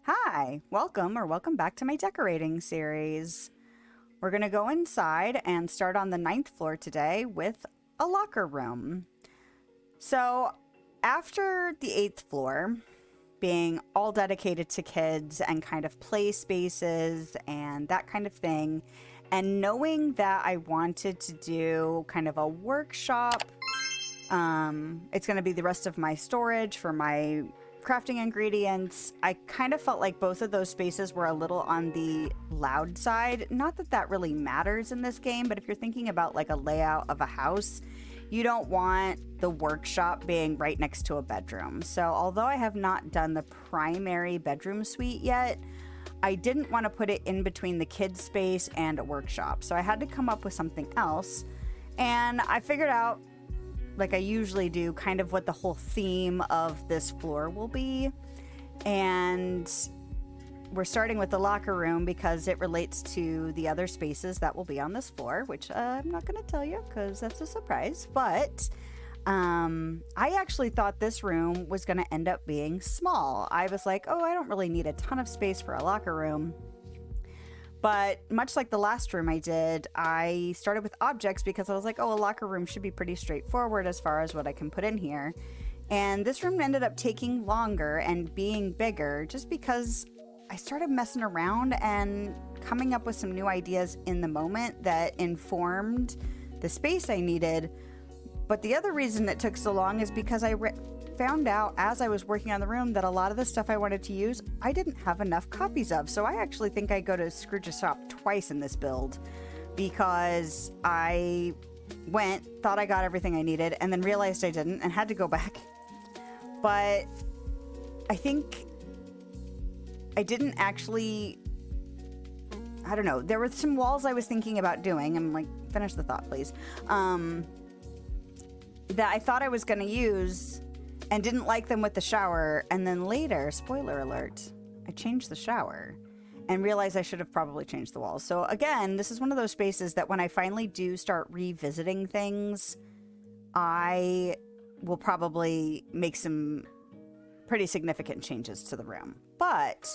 Hi, welcome back to my decorating series. We're going to go inside and start on the ninth floor today with a locker room. So, after the eighth floor, being all dedicated to kids and kind of play spaces and that kind of thing, and knowing that I wanted to do kind of a workshop, it's going to be the rest of my storage for my crafting ingredients. I kind of felt like both of those spaces were a little on the loud side. Not that that really matters in this game, but if you're thinking about like a layout of a house, you don't want the workshop being right next to a bedroom. So although I have not done the primary bedroom suite yet, I didn't want to put it in between the kids space and a workshop. So I had to come up with something else. And I figured out, like I usually do, kind of what the whole theme of this floor will be. And we're starting with the locker room because it relates to the other spaces that will be on this floor, which I'm not going to tell you because that's a surprise. But I actually thought this room was going to end up being small. I was like, oh, I don't really need a ton of space for a locker room. But much like the last room I did, I started with objects because I was like, oh, a locker room should be pretty straightforward as far as what I can put in here. And this room ended up taking longer and being bigger just because I started messing around and coming up with some new ideas in the moment that informed the space I needed. But the other reason it took so long is because I found out as I was working on the room that a lot of the stuff I wanted to use, I didn't have enough copies of. So I actually think I go to Scrooge's shop twice in this build because I thought I got everything I needed, and then realized I didn't and had to go back. But I think I didn't actually, I don't know. There were some walls I was thinking about doing. I'm like, finish the thought, please. That I thought I was going to use and didn't like them with the shower. And then later, spoiler alert, I changed the shower and realized I should have probably changed the walls. So again, this is one of those spaces that when I finally do start revisiting things, I will probably make some pretty significant changes to the room. But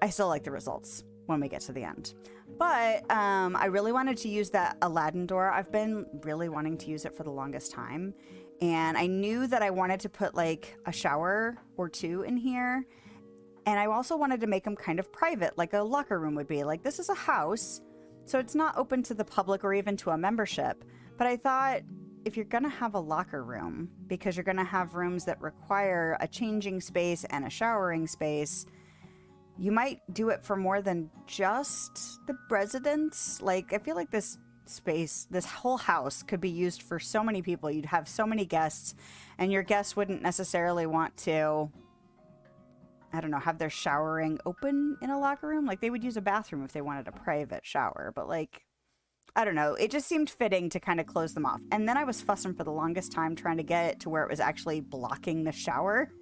I still like the results when we get to the end. But I really wanted to use that Aladdin door. I've been really wanting to use it for the longest time. And I knew that I wanted to put like a shower or two in here. And I also wanted to make them kind of private, like a locker room would be. Like, this is a house, so it's not open to the public or even to a membership. But I thought, if you're going to have a locker room, because you're going to have rooms that require a changing space and a showering space, you might do it for more than just the residents. Like, I feel like this space, this whole house could be used for so many people. You'd have so many guests, and your guests wouldn't necessarily want to, I don't know, have their showering open in a locker room. Like, they would use a bathroom if they wanted a private shower, but like, I don't know. It just seemed fitting to kind of close them off. And then I was fussing for the longest time trying to get it to where it was actually blocking the shower,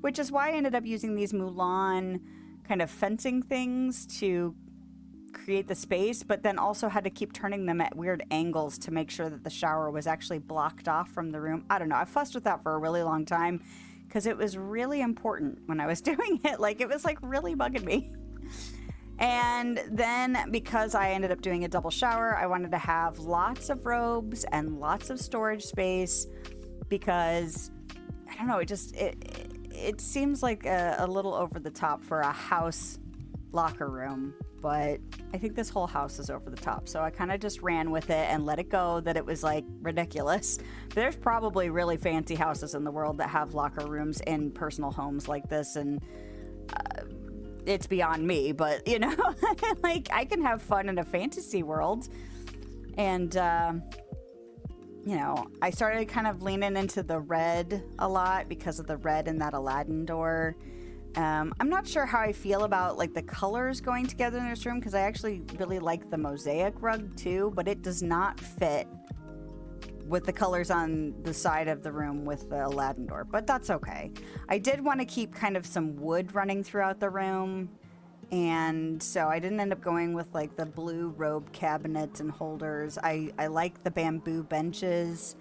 which is why I ended up using these Mulan kind of fencing things to create the space, but then also had to keep turning them at weird angles to make sure that the shower was actually blocked off from the room. I don't know. I fussed with that for a really long time because it was really important when I was doing it. Like, it was like really bugging me. And then because I ended up doing a double shower, I wanted to have lots of robes and lots of storage space because, I don't know, it seems like a little over the top for a house locker room, but I think this whole house is over the top. So I kind of just ran with it and let it go that it was like ridiculous. There's probably really fancy houses in the world that have locker rooms in personal homes like this, and it's beyond me, but you know, like, I can have fun in a fantasy world. And you know, I started kind of leaning into the red a lot because of the red in that Aladdin door. I'm not sure how I feel about like the colors going together in this room because I actually really like the mosaic rug too, but it does not fit with the colors on the side of the room with the Aladdin door, but that's okay. I did want to keep kind of some wood running throughout the room, and so I didn't end up going with like the blue robe cabinets and holders. I like the bamboo benches,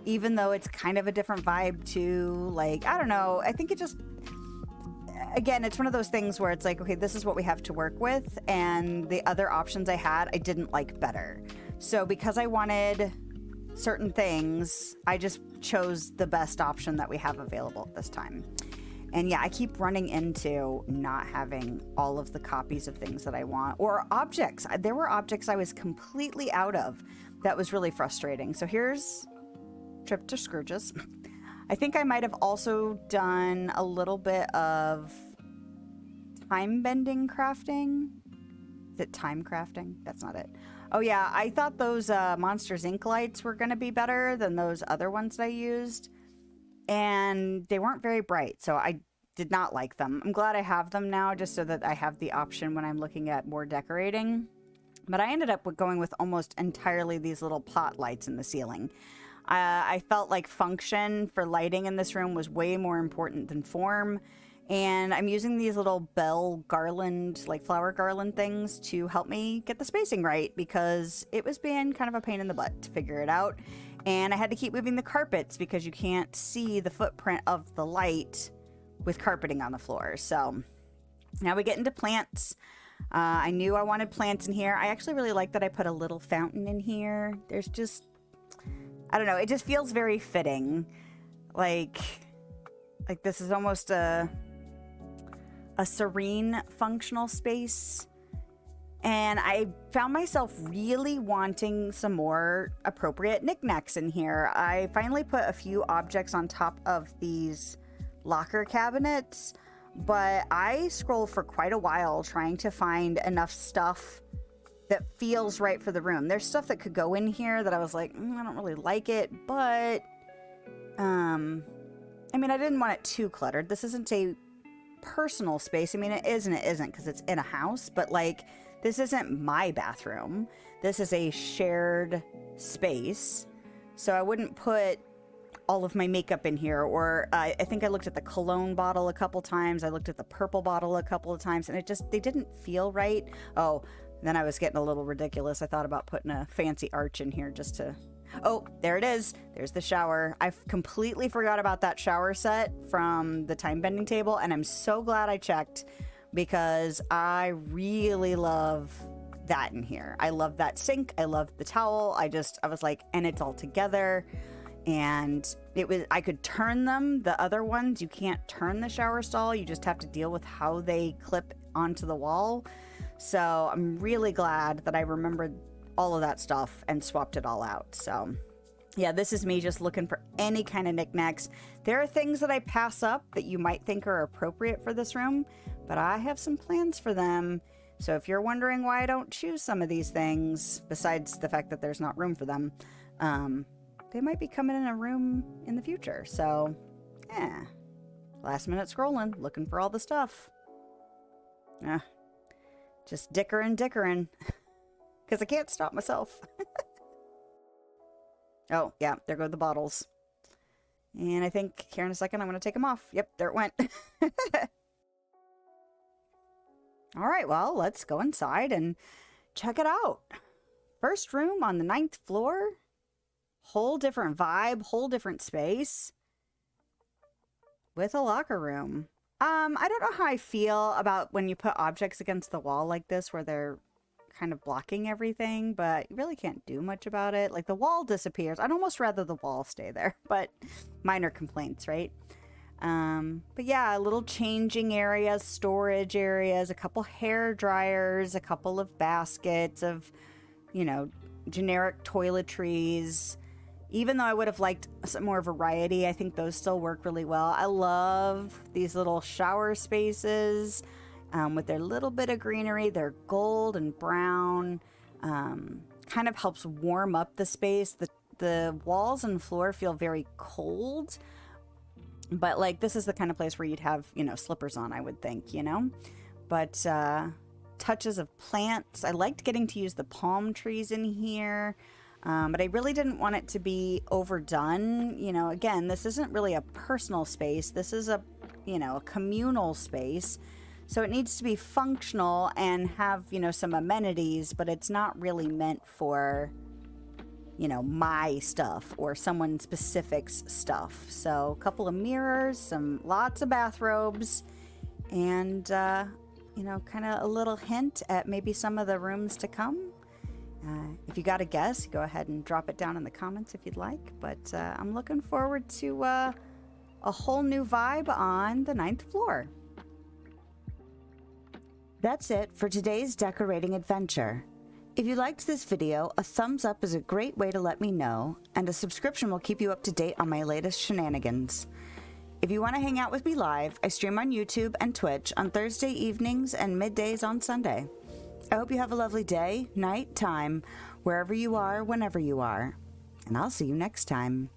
even though it's kind of a different vibe too. Like, I don't know, I think it just, again, it's one of those things where it's like, okay, this is what we have to work with, and the other options I had, I didn't like better. So because I wanted certain things, I just chose the best option that we have available at this time. And yeah, I keep running into not having all of the copies of things that I want, or objects. There were objects I was completely out of. That was really frustrating. So here's Trip to Scrooge's. I think I might have also done a little bit of time bending crafting. Is it time crafting? That's not it. Oh yeah, I thought those Monsters Inc. lights were going to be better than those other ones that I used. And they weren't very bright, so I did not like them. I'm glad I have them now, just so that I have the option when I'm looking at more decorating. But I ended up going with almost entirely these little pot lights in the ceiling. I felt like function for lighting in this room was way more important than form. And I'm using these little bell garland, like flower garland things, to help me get the spacing right, because it was being kind of a pain in the butt to figure it out. And I had to keep moving the carpets because you can't see the footprint of the light with carpeting on the floor. So now we get into plants. I knew I wanted plants in here. I actually really like that I put a little fountain in here. There's just, I don't know, it just feels very fitting. Like this is almost a serene functional space. And I found myself really wanting some more appropriate knickknacks in here. I finally put a few objects on top of these locker cabinets, but I scrolled for quite a while trying to find enough stuff that feels right for the room. There's stuff that could go in here that I was like, I don't really like it, but I mean, I didn't want it too cluttered. This isn't a personal space. I mean, it is and it isn't because it's in a house, but like, this isn't my bathroom. This is a shared space. So I wouldn't put all of my makeup in here, or I think I looked at the cologne bottle a couple times. I looked at the purple bottle a couple of times, and they didn't feel right. Oh, then I was getting a little ridiculous. I thought about putting a fancy arch in here just to... Oh, there it is. There's the shower. I completely forgot about that shower set from the time bending table, and I'm so glad I checked because I really love that in here. I love that sink. I love the towel. I was like, and it's all together. And I could turn them. The other ones, you can't turn the shower stall. You just have to deal with how they clip onto the wall. So I'm really glad that I remembered all of that stuff and swapped it all out. So yeah, this is me just looking for any kind of knickknacks. There are things that I pass up that you might think are appropriate for this room, but I have some plans for them. So if you're wondering why I don't choose some of these things, besides the fact that there's not room for them, they might be coming in a room in the future. So, yeah. Last minute scrolling, looking for all the stuff. Just dickering. Because I can't stop myself. Oh, yeah, there go the bottles. And I think here in a second I'm going to take them off. Yep, there it went. All right, well, let's go inside and check it out. First room on the 9th floor. Whole different vibe, whole different space. With a locker room. I don't know how I feel about when you put objects against the wall like this where they're kind of blocking everything, but you really can't do much about it. Like the wall disappears. I'd almost rather the wall stay there, but minor complaints, right? But yeah, little changing areas, storage areas, a couple hair dryers, a couple of baskets of, generic toiletries. Even though I would have liked some more variety, I think those still work really well. I love these little shower spaces with their little bit of greenery. They're gold and brown. Kind of helps warm up the space. The walls and floor feel very cold. But, like, this is the kind of place where you'd have, slippers on, I would think, But touches of plants. I liked getting to use the palm trees in here. But I really didn't want it to be overdone. Again, this isn't really a personal space. This is a communal space. So it needs to be functional and have, some amenities, but it's not really meant for, my stuff or someone specific's stuff. So a couple of mirrors, lots of bathrobes, and, you know, kind of a little hint at maybe some of the rooms to come. If you got a guess, go ahead and drop it down in the comments if you'd like. But I'm looking forward to a whole new vibe on the 9th floor. That's it for today's decorating adventure. If you liked this video, a thumbs up is a great way to let me know, and a subscription will keep you up to date on my latest shenanigans. If you want to hang out with me live, I stream on YouTube and Twitch on Thursday evenings and middays on Sunday. I hope you have a lovely day, night, time, wherever you are, whenever you are. And I'll see you next time.